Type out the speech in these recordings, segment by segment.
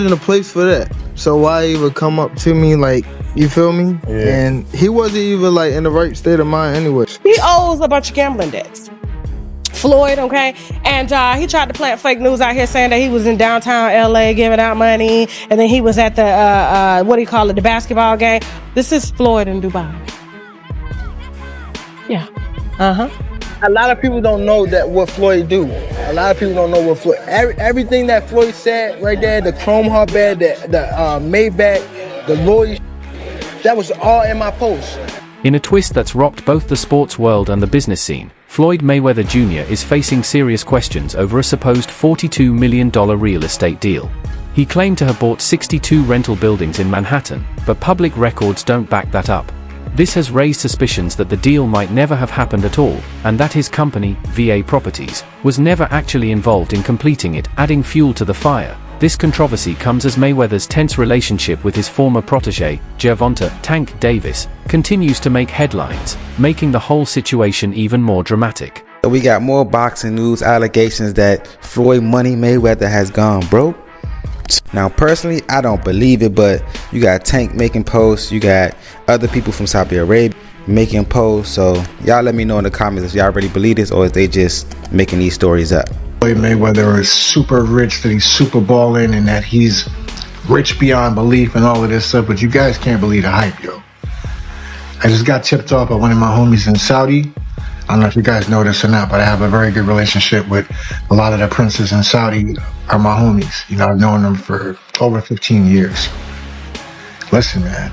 in a place for that. So why even come up to me like, you feel me? Yeah. And he wasn't even like in the right state of mind anyway. He owes a bunch of gambling debts. Floyd, okay? And he tried to plant fake news out here saying that he was in downtown LA giving out money, and then he was at the, what do you call it, the basketball game. This is Floyd in Dubai. Yeah. A lot of people don't know that what Floyd do. A lot of people don't know what Floyd, everything that Floyd said right there, the chrome heart bed, the Maybach, the lawyer, that was all in my post. In a twist that's rocked both the sports world and the business scene, Floyd Mayweather Jr. is facing serious questions over a supposed $42 million real estate deal. He claimed to have bought 62 rental buildings in Manhattan, but public records don't back that up. This has raised suspicions that the deal might never have happened at all, and that his company, VA Properties, was never actually involved in completing it, adding fuel to the fire. This controversy comes as Mayweather's tense relationship with his former protege, Gervonta "Tank" Davis, continues to make headlines, making the whole situation even more dramatic. We got more boxing news allegations that Floyd Money Mayweather has gone broke. Now personally, I don't believe it, but you got Tank making posts, you got other people from Saudi Arabia making posts, so y'all let me know in the comments if y'all really believe this or if they just making these stories up. Floyd Mayweather is super rich, that he's super balling, and that he's rich beyond belief and all of this stuff, but you guys can't believe the hype, yo. I just got tipped off by one of my homies in Saudi. I don't know if you guys know this or not, but I have a very good relationship with a lot of the princes in Saudi are my homies. You know, I've known them for over 15 years. Listen, man,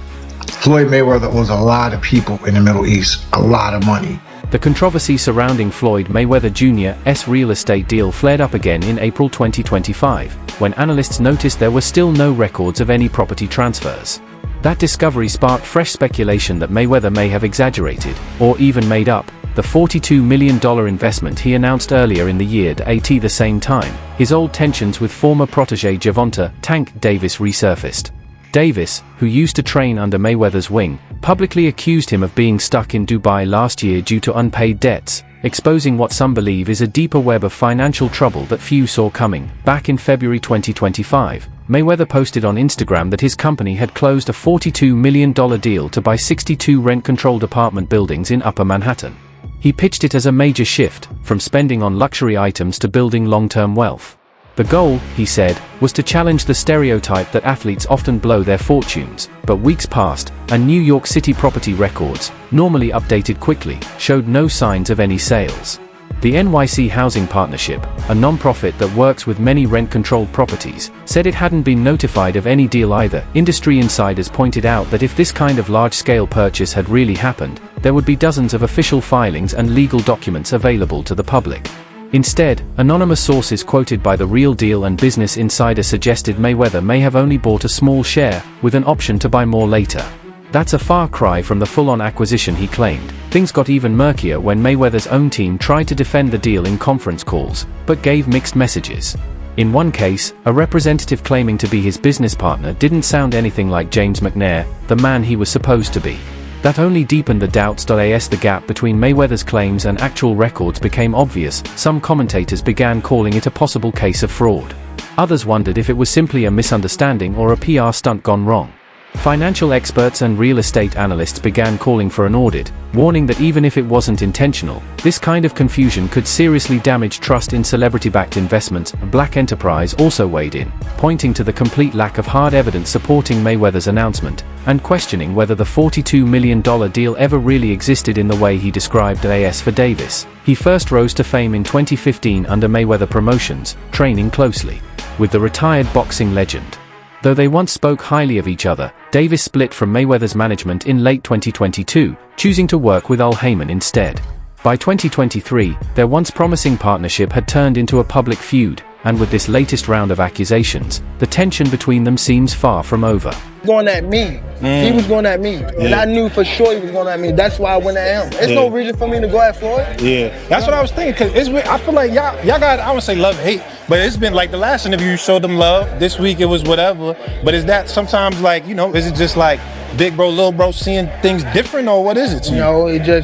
Floyd Mayweather owes a lot of people in the Middle East a lot of money. The controversy surrounding Floyd Mayweather Jr.'s real estate deal flared up again in April 2025, when analysts noticed there were still no records of any property transfers. That discovery sparked fresh speculation that Mayweather may have exaggerated, or even made up, the $42 million investment he announced earlier in the year. At the same time, his old tensions with former protege Gervonta "Tank" Davis resurfaced. Davis, who used to train under Mayweather's wing, publicly accused him of being stuck in Dubai last year due to unpaid debts, exposing what some believe is a deeper web of financial trouble that few saw coming. Back in February 2025, Mayweather posted on Instagram that his company had closed a $42 million deal to buy 62 rent-controlled apartment buildings in Upper Manhattan. He pitched it as a major shift, from spending on luxury items to building long-term wealth. The goal, he said, was to challenge the stereotype that athletes often blow their fortunes, but weeks passed, and New York City property records, normally updated quickly, showed no signs of any sales. The NYC Housing Partnership, a non-profit that works with many rent-controlled properties, said it hadn't been notified of any deal either. Industry insiders pointed out that if this kind of large-scale purchase had really happened, there would be dozens of official filings and legal documents available to the public. Instead, anonymous sources quoted by The Real Deal and Business Insider suggested Mayweather may have only bought a small share, with an option to buy more later. That's a far cry from the full-on acquisition he claimed. Things got even murkier when Mayweather's own team tried to defend the deal in conference calls, but gave mixed messages. In one case, a representative claiming to be his business partner didn't sound anything like James McNair, the man he was supposed to be. That only deepened the doubts. As the gap between Mayweather's claims and actual records became obvious, some commentators began calling it a possible case of fraud. Others wondered if it was simply a misunderstanding or a PR stunt gone wrong. Financial experts and real estate analysts began calling for an audit, warning that even if it wasn't intentional, this kind of confusion could seriously damage trust in celebrity-backed investments. Black Enterprise also weighed in, pointing to the complete lack of hard evidence supporting Mayweather's announcement, and questioning whether the $42 million deal ever really existed in the way he described. As for Davis, he first rose to fame in 2015 under Mayweather Promotions, training closely with the retired boxing legend. Though they once spoke highly of each other, Davis split from Mayweather's management in late 2022, choosing to work with Al Heyman instead. By 2023, their once promising partnership had turned into a public feud, and with this latest round of accusations, the tension between them seems far from over. Going at me. He was going at me. And I knew for sure he was going at me. That's why I went at him. There's no reason for me to go at Floyd. Yeah, that's what I was thinking. Cause I feel like y'all got, I wouldn't say love, hate, but it's been like the last interview you showed them love. This week it was whatever. But is that sometimes like, you know, is it just like big bro, little bro seeing things different, or what is it to you? No,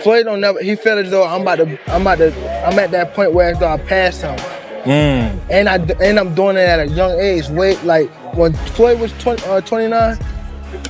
Floyd don't never, he felt as though I'm at that point where as though I passed him. And I'm doing it at a young age. Wait, like when Floyd was 29,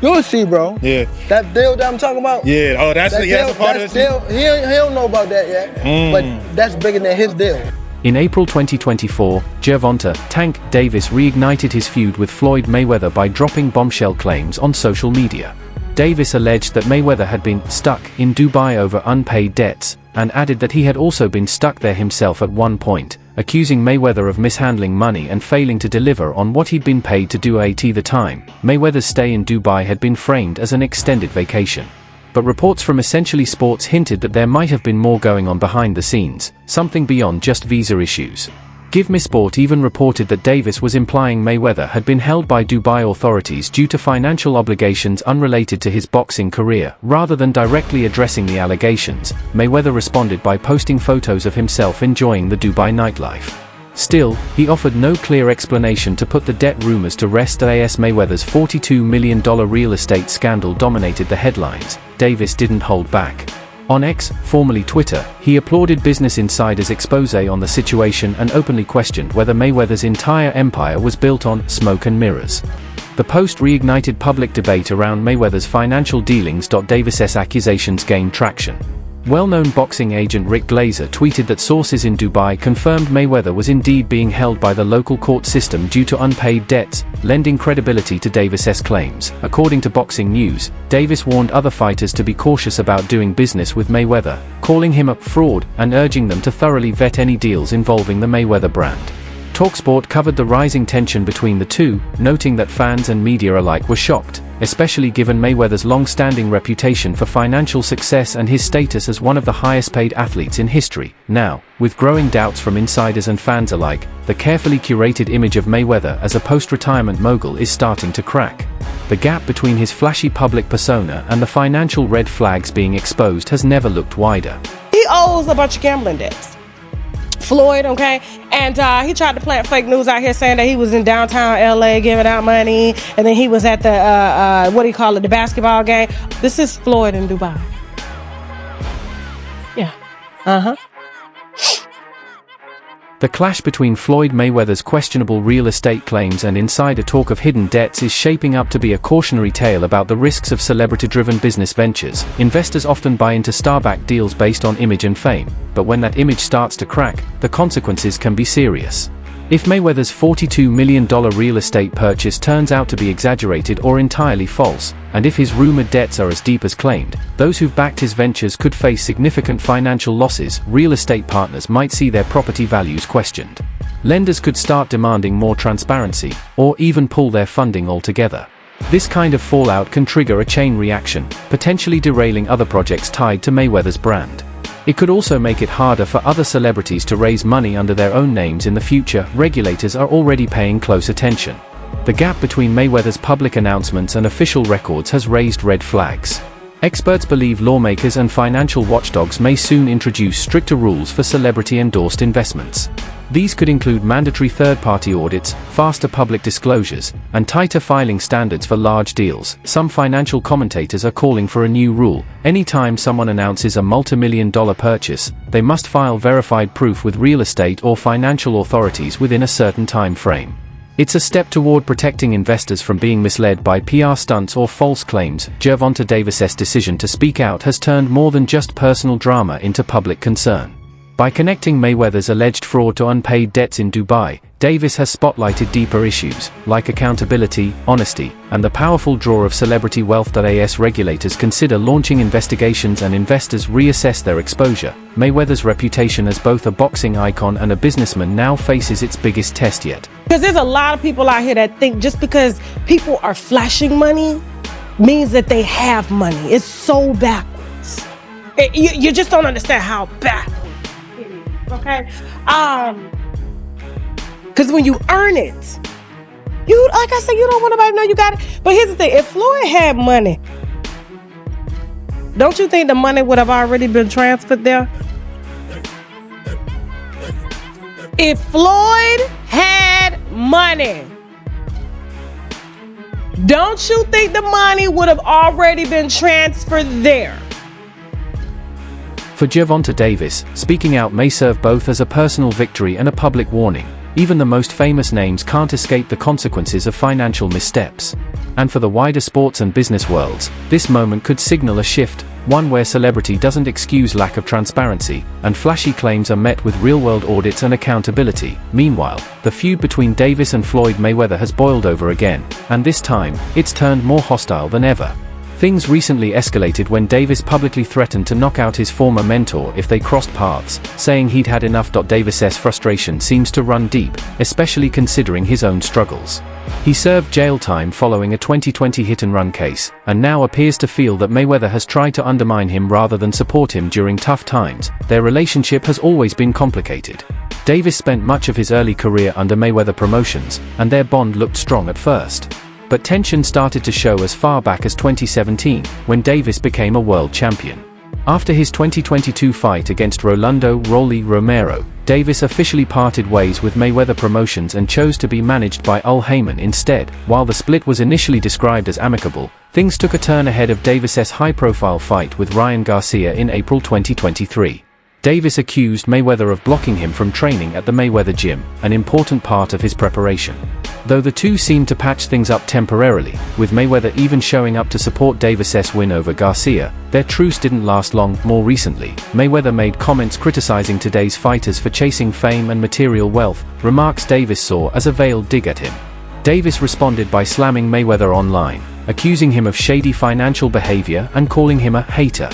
you'll see, bro. Yeah. That deal that I'm talking about. Yeah. Oh, that's That a part of deal. this. He don't know about that yet. But that's bigger than his deal. In April 2024, Gervonta "Tank" Davis reignited his feud with Floyd Mayweather by dropping bombshell claims on social media. Davis alleged that Mayweather had been stuck in Dubai over unpaid debts, and added that he had also been stuck there himself at one point, accusing Mayweather of mishandling money and failing to deliver on what he'd been paid to do at the time. Mayweather's stay in Dubai had been framed as an extended vacation. But reports from Essentially Sports hinted that there might have been more going on behind the scenes, something beyond just visa issues. Give Me Sport even reported that Davis was implying Mayweather had been held by Dubai authorities due to financial obligations unrelated to his boxing career. Rather than directly addressing the allegations, Mayweather responded by posting photos of himself enjoying the Dubai nightlife. Still, he offered no clear explanation to put the debt rumors to rest. As Mayweather's $42 million real estate scandal dominated the headlines, Davis didn't hold back. On X, formerly Twitter, he applauded Business Insider's expose on the situation and openly questioned whether Mayweather's entire empire was built on smoke and mirrors. The post reignited public debate around Mayweather's financial dealings. Davis's accusations gained traction. Well-known boxing agent Rick Glazer tweeted that sources in Dubai confirmed Mayweather was indeed being held by the local court system due to unpaid debts, lending credibility to Davis's claims. According to Boxing News, Davis warned other fighters to be cautious about doing business with Mayweather, calling him a fraud and urging them to thoroughly vet any deals involving the Mayweather brand. TalkSport covered the rising tension between the two, noting that fans and media alike were shocked, especially given Mayweather's long-standing reputation for financial success and his status as one of the highest-paid athletes in history. Now, with growing doubts from insiders and fans alike, the carefully curated image of Mayweather as a post-retirement mogul is starting to crack. The gap between his flashy public persona and the financial red flags being exposed has never looked wider. He owes a bunch of gambling debts. Floyd, okay? And he tried to plant fake news out here saying that he was in downtown LA giving out money, and then he was at the, the basketball game. This is Floyd in Dubai. Yeah. The clash between Floyd Mayweather's questionable real estate claims and insider talk of hidden debts is shaping up to be a cautionary tale about the risks of celebrity-driven business ventures. Investors often buy into star-backed deals based on image and fame, but when that image starts to crack, the consequences can be serious. If Mayweather's $42 million real estate purchase turns out to be exaggerated or entirely false, and if his rumored debts are as deep as claimed, those who've backed his ventures could face significant financial losses. Real estate partners might see their property values questioned. Lenders could start demanding more transparency, or even pull their funding altogether. This kind of fallout can trigger a chain reaction, potentially derailing other projects tied to Mayweather's brand. It could also make it harder for other celebrities to raise money under their own names in the future. Regulators are already paying close attention. The gap between Mayweather's public announcements and official records has raised red flags. Experts believe lawmakers and financial watchdogs may soon introduce stricter rules for celebrity-endorsed investments. These could include mandatory third-party audits, faster public disclosures, and tighter filing standards for large deals. Some financial commentators are calling for a new rule: anytime someone announces a multi-million-dollar purchase, they must file verified proof with real estate or financial authorities within a certain time frame. It's a step toward protecting investors from being misled by PR stunts or false claims. Gervonta Davis's decision to speak out has turned more than just personal drama into public concern. By connecting Mayweather's alleged fraud to unpaid debts in Dubai, Davis has spotlighted deeper issues, like accountability, honesty, and the powerful draw of celebrity wealth. As regulators consider launching investigations and investors reassess their exposure, Mayweather's reputation as both a boxing icon and a businessman now faces its biggest test yet. Because there's a lot of people out here that think just because people are flashing money means that they have money. It's so backwards. You just don't understand how backwards it is, okay? Because when you earn it, like I said, you don't want nobody to know you got it. But here's the thing, if Floyd had money, don't you think the money would have already been transferred there? If Floyd had money, don't you think the money would have already been transferred there? For Gervonta Davis, speaking out may serve both as a personal victory and a public warning. Even the most famous names can't escape the consequences of financial missteps. And for the wider sports and business worlds, this moment could signal a shift, one where celebrity doesn't excuse lack of transparency, and flashy claims are met with real-world audits and accountability. Meanwhile, the feud between Davis and Floyd Mayweather has boiled over again, and this time, it's turned more hostile than ever. Things recently escalated when Davis publicly threatened to knock out his former mentor if they crossed paths, saying he'd had enough. Davis's frustration seems to run deep, especially considering his own struggles. He served jail time following a 2020 hit-and-run case, and now appears to feel that Mayweather has tried to undermine him rather than support him during tough times. Their relationship has always been complicated. Davis spent much of his early career under Mayweather Promotions, and their bond looked strong at first. But tension started to show as far back as 2017, when Davis became a world champion. After his 2022 fight against Rolando "Rolly" Romero, Davis officially parted ways with Mayweather Promotions and chose to be managed by Ul Heyman instead. While the split was initially described as amicable, things took a turn ahead of Davis's high-profile fight with Ryan Garcia in April 2023. Davis accused Mayweather of blocking him from training at the Mayweather gym, an important part of his preparation. Though the two seemed to patch things up temporarily, with Mayweather even showing up to support Davis's win over Garcia, their truce didn't last long. More recently, Mayweather made comments criticizing today's fighters for chasing fame and material wealth, remarks Davis saw as a veiled dig at him. Davis responded by slamming Mayweather online, accusing him of shady financial behavior and calling him a hater.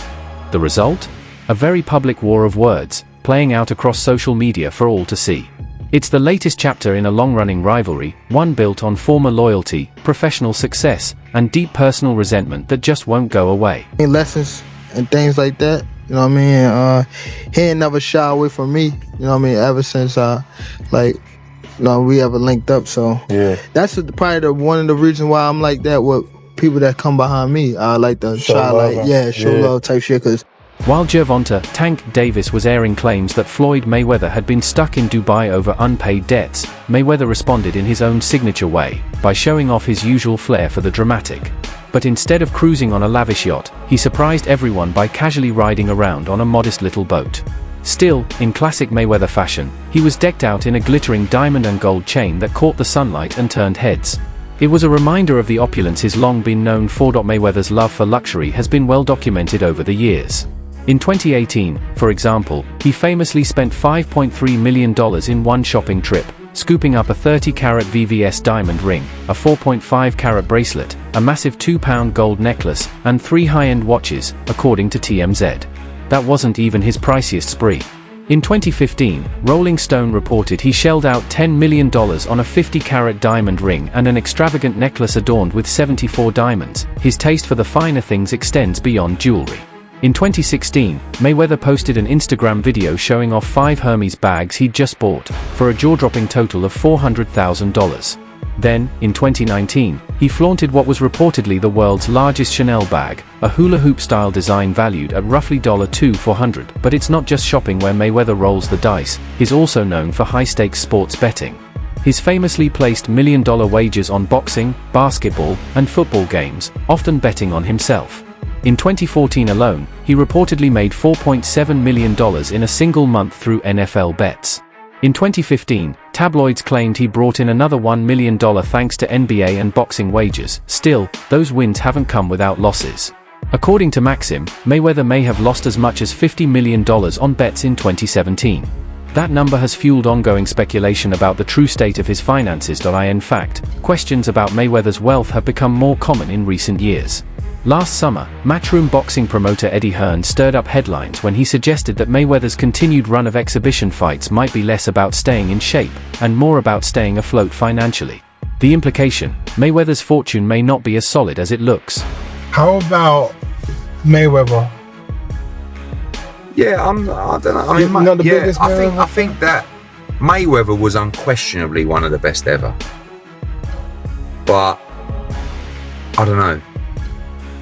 The result? A very public war of words, playing out across social media for all to see. It's the latest chapter in a long-running rivalry, one built on former loyalty, professional success, and deep personal resentment that just won't go away. Lessons and things like that, you know what I mean? He ain't never shy away from me, you know what I mean, ever since, we ever linked up, so. Yeah. That's probably one of the reasons why I'm like that with people that come behind me. I like to show love type shit, cause while Gervonta "Tank" Davis was airing claims that Floyd Mayweather had been stuck in Dubai over unpaid debts, Mayweather responded in his own signature way, by showing off his usual flair for the dramatic. But instead of cruising on a lavish yacht, he surprised everyone by casually riding around on a modest little boat. Still, in classic Mayweather fashion, he was decked out in a glittering diamond and gold chain that caught the sunlight and turned heads. It was a reminder of the opulence he's long been known for. Mayweather's love for luxury has been well documented over the years. In 2018, for example, he famously spent $5.3 million in one shopping trip, scooping up a 30-carat VVS diamond ring, a 4.5-carat bracelet, a massive 2-pound gold necklace, and 3 high-end watches, according to TMZ. That wasn't even his priciest spree. In 2015, Rolling Stone reported he shelled out $10 million on a 50-carat diamond ring and an extravagant necklace adorned with 74 diamonds. His taste for the finer things extends beyond jewelry. In 2016, Mayweather posted an Instagram video showing off 5 Hermes bags he'd just bought, for a jaw-dropping total of $400,000. Then, in 2019, he flaunted what was reportedly the world's largest Chanel bag, a hula hoop-style design valued at roughly $2,400. But it's not just shopping where Mayweather rolls the dice. He's also known for high-stakes sports betting. He's famously placed million-dollar wagers on boxing, basketball, and football games, often betting on himself. In 2014 alone, he reportedly made $4.7 million in a single month through NFL bets. In 2015, tabloids claimed he brought in another $1 million thanks to NBA and boxing wagers. Still, those wins haven't come without losses. According to Maxim, Mayweather may have lost as much as $50 million on bets in 2017. That number has fueled ongoing speculation about the true state of his finances. In fact, questions about Mayweather's wealth have become more common in recent years. Last summer, Matchroom boxing promoter Eddie Hearn stirred up headlines when he suggested that Mayweather's continued run of exhibition fights might be less about staying in shape, and more about staying afloat financially. The implication: Mayweather's fortune may not be as solid as it looks. How about Mayweather? Yeah, I don't know. I mean, I think that Mayweather was unquestionably one of the best ever. But I don't know.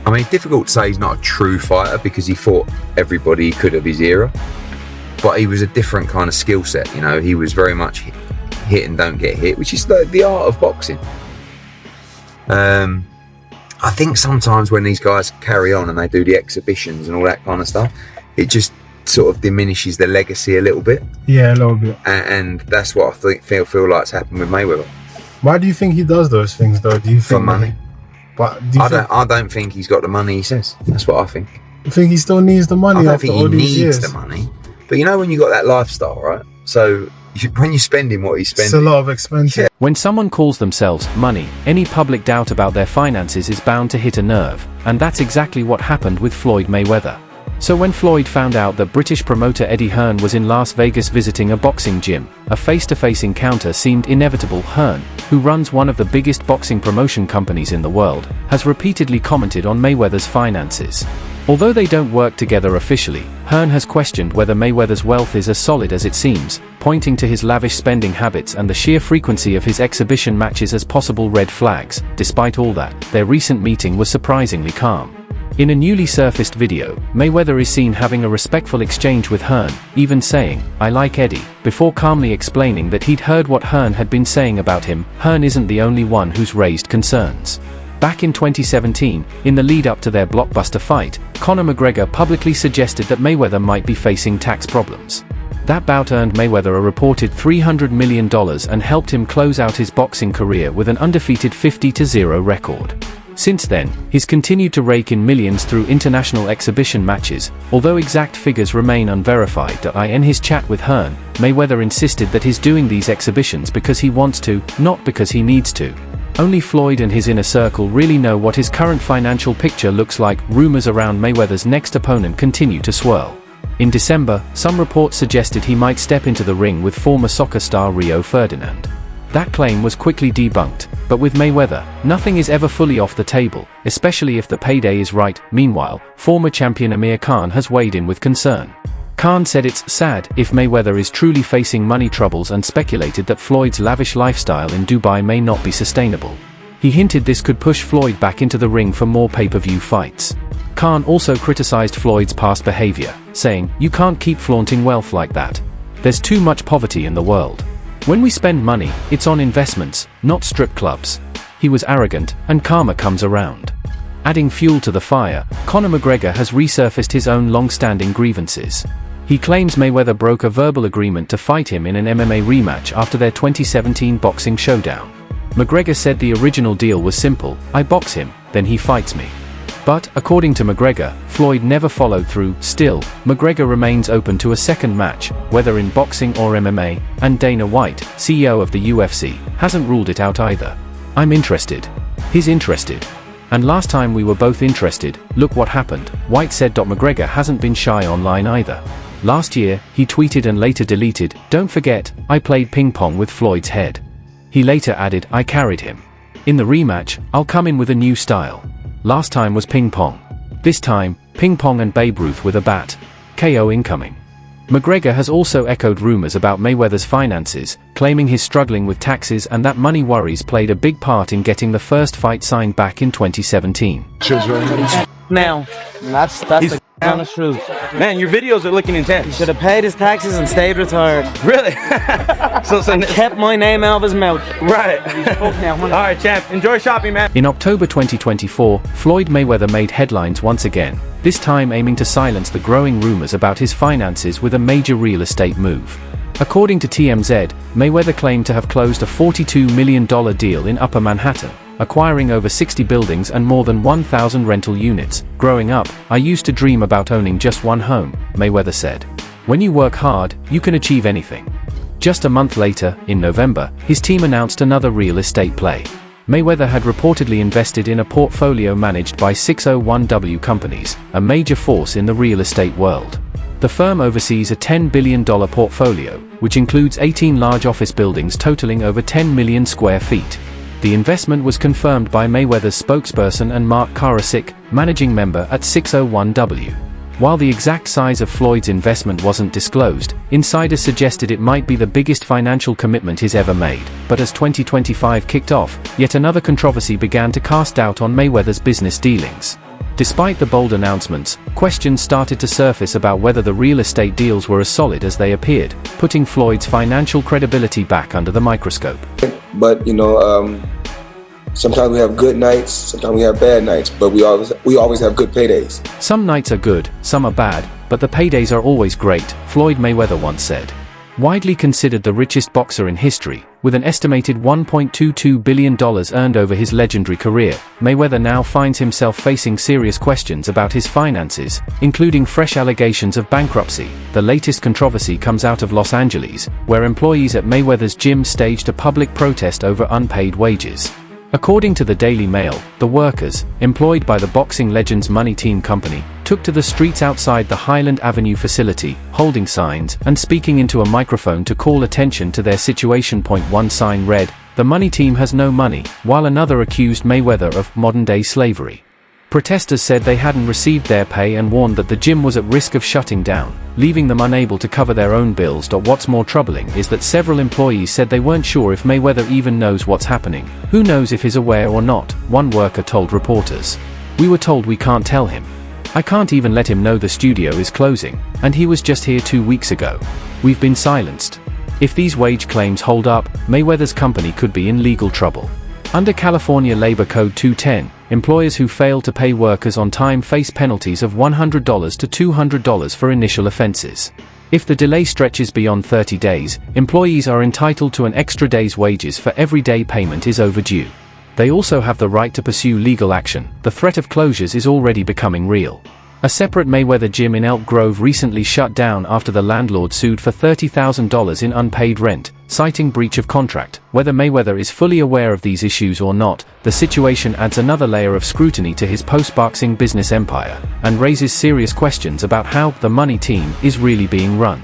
I mean, it's difficult to say he's not a true fighter because he fought everybody he could of his era. But he was a different kind of skill set, you know. He was very much hit and don't get hit, which is the art of boxing. I think sometimes when these guys carry on and they do the exhibitions and all that kind of stuff, it just sort of diminishes the legacy a little bit. Yeah, a little bit. And that's what I feel like's happened with Mayweather. Why do you think he does those things, though? Do you think for money? But I don't think he's got the money he says. That's what I think. You think he still needs the money? I don't after think all he these needs years? the money. But you know when you got that lifestyle, right? So when you're spending what he's spending, it's a lot of expenses. Yeah. When someone calls themselves money, any public doubt about their finances is bound to hit a nerve, and that's exactly what happened with Floyd Mayweather. So when Floyd found out that British promoter Eddie Hearn was in Las Vegas visiting a boxing gym, a face-to-face encounter seemed inevitable. Hearn, who runs one of the biggest boxing promotion companies in the world, has repeatedly commented on Mayweather's finances. Although they don't work together officially, Hearn has questioned whether Mayweather's wealth is as solid as it seems, pointing to his lavish spending habits and the sheer frequency of his exhibition matches as possible red flags. Despite all that, their recent meeting was surprisingly calm. In a newly surfaced video, Mayweather is seen having a respectful exchange with Hearn, even saying, "I like Eddie," before calmly explaining that he'd heard what Hearn had been saying about him. Hearn isn't the only one who's raised concerns. Back in 2017, in the lead-up to their blockbuster fight, Conor McGregor publicly suggested that Mayweather might be facing tax problems. That bout earned Mayweather a reported $300 million and helped him close out his boxing career with an undefeated 50-0 record. Since then, he's continued to rake in millions through international exhibition matches, although exact figures remain unverified. In his chat with Hearn, Mayweather insisted that he's doing these exhibitions because he wants to, not because he needs to. Only Floyd and his inner circle really know what his current financial picture looks like. Rumors around Mayweather's next opponent continue to swirl. In December, some reports suggested he might step into the ring with former soccer star Rio Ferdinand. That claim was quickly debunked, but with Mayweather, nothing is ever fully off the table, especially if the payday is right. Meanwhile, former champion Amir Khan has weighed in with concern. Khan said it's sad if Mayweather is truly facing money troubles and speculated that Floyd's lavish lifestyle in Dubai may not be sustainable. He hinted this could push Floyd back into the ring for more pay-per-view fights. Khan also criticized Floyd's past behavior, saying, "You can't keep flaunting wealth like that. There's too much poverty in the world. When we spend money, it's on investments, not strip clubs." He was arrogant, and karma comes around. Adding fuel to the fire, Conor McGregor has resurfaced his own long-standing grievances. He claims Mayweather broke a verbal agreement to fight him in an MMA rematch after their 2017 boxing showdown. McGregor said the original deal was simple: I box him, then he fights me. But, according to McGregor, Floyd never followed through. Still, McGregor remains open to a second match, whether in boxing or MMA, and Dana White, CEO of the UFC, hasn't ruled it out either. "I'm interested. He's interested. And last time we were both interested, look what happened," White said. McGregor hasn't been shy online either. Last year, he tweeted and later deleted, "Don't forget, I played ping pong with Floyd's head." He later added, "I carried him. In the rematch, I'll come in with a new style. Last time was ping pong. This time, ping pong and Babe Ruth with a bat. KO incoming." McGregor has also echoed rumors about Mayweather's finances, claiming he's struggling with taxes and that money worries played a big part in getting the first fight signed back in 2017. Now, that's the honest truth. Man, your videos are looking intense. He should have paid his taxes and stayed retired. Really? so kept my name out of his mouth. Right. All right, champ. Enjoy shopping, man. In October 2024, Floyd Mayweather made headlines once again, this time aiming to silence the growing rumors about his finances with a major real estate move. According to TMZ, Mayweather claimed to have closed a $42 million deal in Upper Manhattan, acquiring over 60 buildings and more than 1,000 rental units. "Growing up, I used to dream about owning just one home," Mayweather said. "When you work hard, you can achieve anything." Just a month later, in November, his team announced another real estate play. Mayweather had reportedly invested in a portfolio managed by 601W Companies, a major force in the real estate world. The firm oversees a $10 billion portfolio, which includes 18 large office buildings totaling over 10 million square feet. The investment was confirmed by Mayweather's spokesperson and Mark Karasik, managing member at 601W. While the exact size of Floyd's investment wasn't disclosed, insiders suggested it might be the biggest financial commitment he's ever made. But as 2025 kicked off, yet another controversy began to cast doubt on Mayweather's business dealings. Despite the bold announcements, questions started to surface about whether the real estate deals were as solid as they appeared, putting Floyd's financial credibility back under the microscope. But Sometimes we have good nights, sometimes we have bad nights, but we always have good paydays. Some nights are good, some are bad, but the paydays are always great, Floyd Mayweather once said. Widely considered the richest boxer in history, with an estimated $1.22 billion earned over his legendary career, Mayweather now finds himself facing serious questions about his finances, including fresh allegations of bankruptcy. The latest controversy comes out of Los Angeles, where employees at Mayweather's gym staged a public protest over unpaid wages. According to the Daily Mail, the workers, employed by the boxing legend's money team company, took to the streets outside the Highland Avenue facility, holding signs and speaking into a microphone to call attention to their situation. One sign read, "The money team has no money," while another accused Mayweather of modern-day slavery. Protesters said they hadn't received their pay and warned that the gym was at risk of shutting down, leaving them unable to cover their own bills. What's more troubling is that several employees said they weren't sure if Mayweather even knows what's happening. Who knows if he's aware or not, one worker told reporters. "We were told we can't tell him. I can't even let him know the studio is closing, and he was just here 2 weeks ago. We've been silenced." If these wage claims hold up, Mayweather's company could be in legal trouble. Under California Labor Code 210, employers who fail to pay workers on time face penalties of $100 to $200 for initial offenses. If the delay stretches beyond 30 days, employees are entitled to an extra day's wages for every day payment is overdue. They also have the right to pursue legal action. The threat of closures is already becoming real. A separate Mayweather gym in Elk Grove recently shut down after the landlord sued for $30,000 in unpaid rent, citing breach of contract. Whether Mayweather is fully aware of these issues or not, the situation adds another layer of scrutiny to his post-boxing business empire, and raises serious questions about how the money team is really being run.